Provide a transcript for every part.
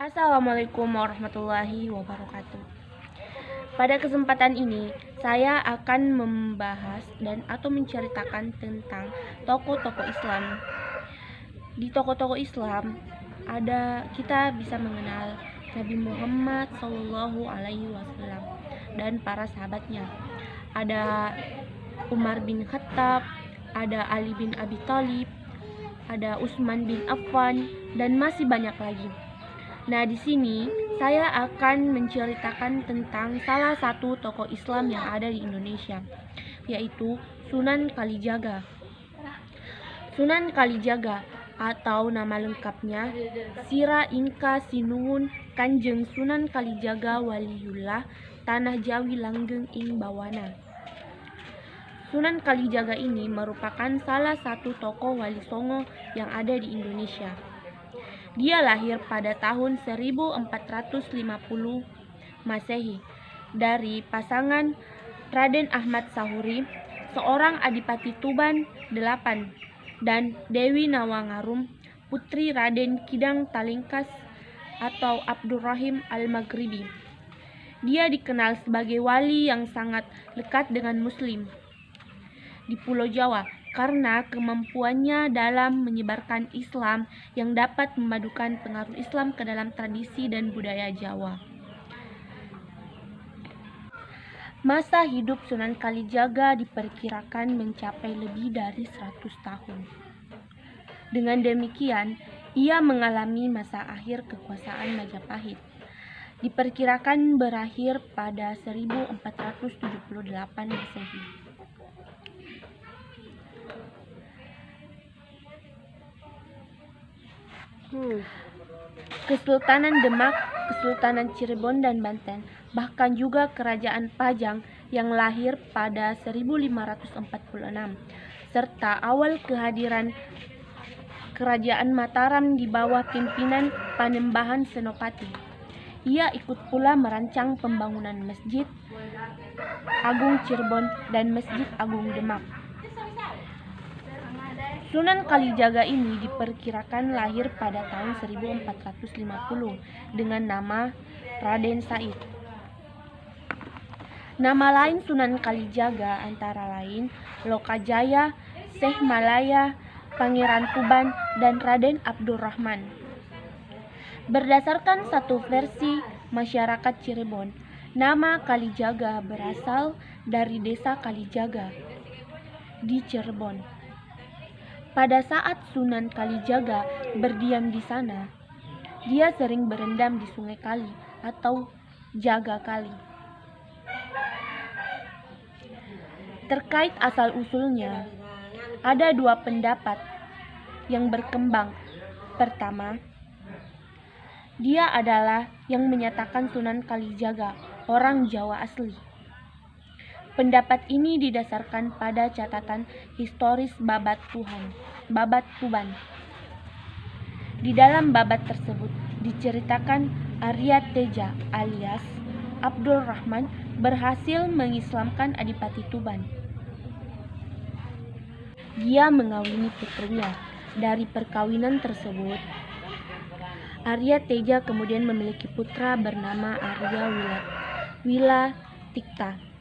Assalamualaikum warahmatullahi wabarakatuh. Pada kesempatan ini, saya akan membahas atau menceritakan tentang tokoh-tokoh Islam. Di tokoh-tokoh Islam, kita bisa mengenal Nabi Muhammad SAW dan para sahabatnya. Ada Umar bin Khattab, ada Ali bin Abi Thalib, ada Utsman bin Affan, dan masih banyak lagi. Nah, di sini saya akan menceritakan tentang salah satu tokoh Islam yang ada di Indonesia, yaitu Sunan Kalijaga. Sunan Kalijaga atau nama lengkapnya Sira Inka Sinuhun Kanjeng Sunan Kalijaga Waliullah Tanah Jawi Langgeng ing Bawana. Sunan Kalijaga ini merupakan salah satu tokoh Wali Songo yang ada di Indonesia. Dia lahir pada tahun 1450 Masehi dari pasangan Raden Ahmad Sahuri, seorang Adipati Tuban 8, dan Dewi Nawangarum, putri Raden Kidang Talingkas atau Abdurrahim Al-Maghribi. Dia dikenal sebagai wali yang sangat lekat dengan Muslim di Pulau Jawa karena kemampuannya dalam menyebarkan Islam yang dapat memadukan pengaruh Islam ke dalam tradisi dan budaya Jawa. Masa hidup Sunan Kalijaga diperkirakan mencapai lebih dari 100 tahun. Dengan demikian, ia mengalami masa akhir kekuasaan Majapahit. Diperkirakan berakhir pada 1478 Masehi. Kesultanan Demak, Kesultanan Cirebon dan Banten, bahkan juga Kerajaan Pajang yang lahir pada 1546, serta awal kehadiran Kerajaan Mataram di bawah pimpinan Panembahan Senopati. Ia ikut pula merancang pembangunan Masjid Agung Cirebon dan Masjid Agung Demak. Sunan Kalijaga ini diperkirakan lahir pada tahun 1450 dengan nama Raden Said. Nama lain Sunan Kalijaga antara lain Lokajaya, Syekh Malaya, Pangeran Tuban, dan Raden Abdurrahman. Berdasarkan satu versi masyarakat Cirebon, nama Kalijaga berasal dari desa Kalijaga di Cirebon. Pada saat Sunan Kalijaga berdiam di sana, dia sering berendam di Sungai Kali atau Jaga Kali. Terkait asal-usulnya, ada dua pendapat yang berkembang. Pertama, dia adalah yang menyatakan Sunan Kalijaga orang Jawa asli. Pendapat ini didasarkan pada catatan historis Babat Tuban. Di dalam babat tersebut diceritakan Arya Teja alias Abdul Rahman berhasil mengislamkan Adipati Tuban. Dia mengawini putrinya. Dari perkawinan tersebut, Arya Teja kemudian memiliki putra bernama Arya Wila Tikta.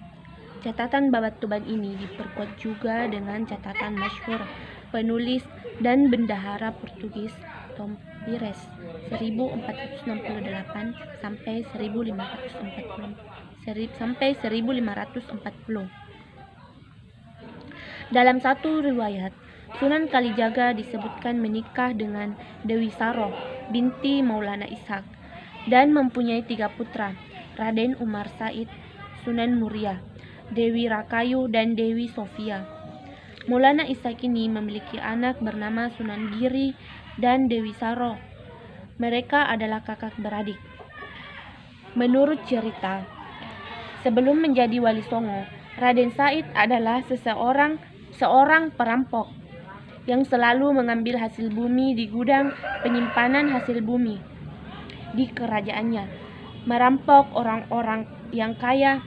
Catatan Babat Tuban ini diperkuat juga dengan catatan masyhur penulis dan bendahara Portugis Tom Pires 1468 sampai 1540. Dalam satu riwayat, Sunan Kalijaga disebutkan menikah dengan Dewi Saroh binti Maulana Ishak dan mempunyai 3 putra, Raden Umar Said, Sunan Muria, Dewi Rakayu, dan Dewi Sofia. Maulana Ishak ini memiliki anak bernama Sunan Giri dan Dewi Saroh. Mereka adalah kakak beradik. Menurut cerita, sebelum menjadi Wali Songo, Raden Said adalah seorang perampok yang selalu mengambil hasil bumi di gudang penyimpanan hasil bumi di kerajaannya, merampok orang-orang yang kaya.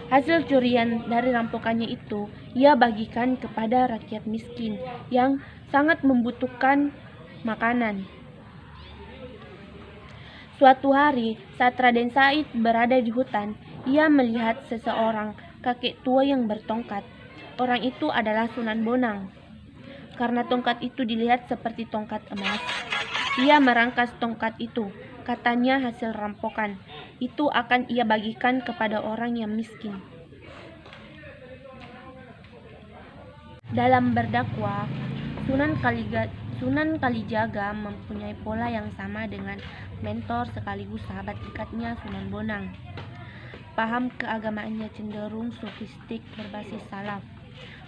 Hasil curian dari rampokannya itu ia bagikan kepada rakyat miskin yang sangat membutuhkan makanan. Suatu hari, saat Raden Said berada di hutan, ia melihat seseorang kakek tua yang bertongkat. Orang itu adalah Sunan Bonang. Karena tongkat itu dilihat seperti tongkat emas, ia merangkas tongkat itu. Katanya hasil rampokan. Itu akan ia bagikan kepada orang yang miskin. Dalam berdakwah, Sunan Kalijaga mempunyai pola yang sama dengan mentor sekaligus sahabat dekatnya Sunan Bonang. Paham keagamaannya cenderung sufistik berbasis salaf,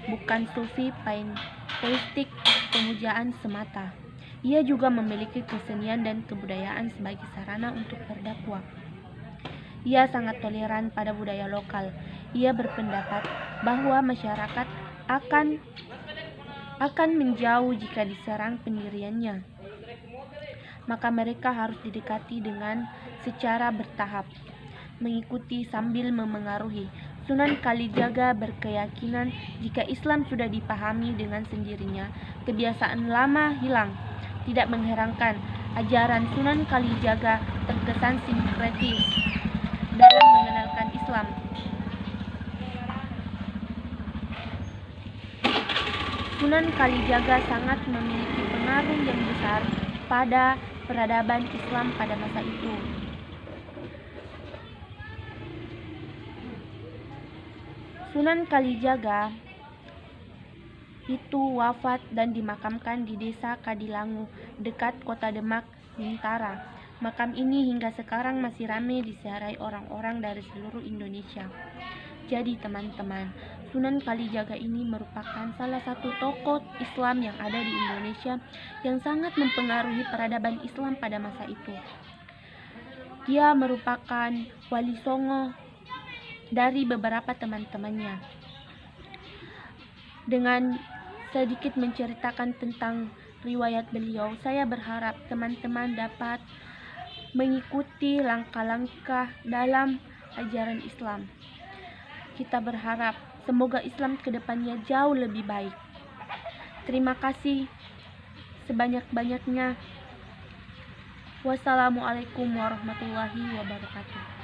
bukan sufi panteistik pemujaan semata. Ia juga memiliki kesenian dan kebudayaan sebagai sarana untuk berdakwah. Ia sangat toleran pada budaya lokal. Ia berpendapat bahwa masyarakat akan menjauh jika diserang pendiriannya. Maka mereka harus didekati dengan secara bertahap, mengikuti sambil memengaruhi. Sunan Kalijaga berkeyakinan jika Islam sudah dipahami dengan sendirinya, kebiasaan lama hilang. Tidak mengherankan ajaran Sunan Kalijaga terkesan sinkretis dalam mengenalkan Islam. Sunan Kalijaga sangat memiliki pengaruh yang besar pada peradaban Islam pada masa itu. Sunan Kalijaga itu wafat dan dimakamkan di desa Kadilangu, dekat kota Demak, Bintara. Makam ini hingga sekarang masih ramai disiarai orang-orang dari seluruh Indonesia. Jadi teman-teman, Sunan Kalijaga ini merupakan salah satu tokoh Islam yang ada di Indonesia yang sangat mempengaruhi peradaban Islam pada masa itu. Dia merupakan wali songo dari beberapa teman-temannya. Dengan sedikit menceritakan tentang riwayat beliau, saya berharap teman-teman dapat mengikuti langkah-langkah dalam ajaran Islam. Kita berharap semoga Islam kedepannya jauh lebih baik. Terima kasih sebanyak-banyaknya. Wassalamualaikum warahmatullahi wabarakatuh.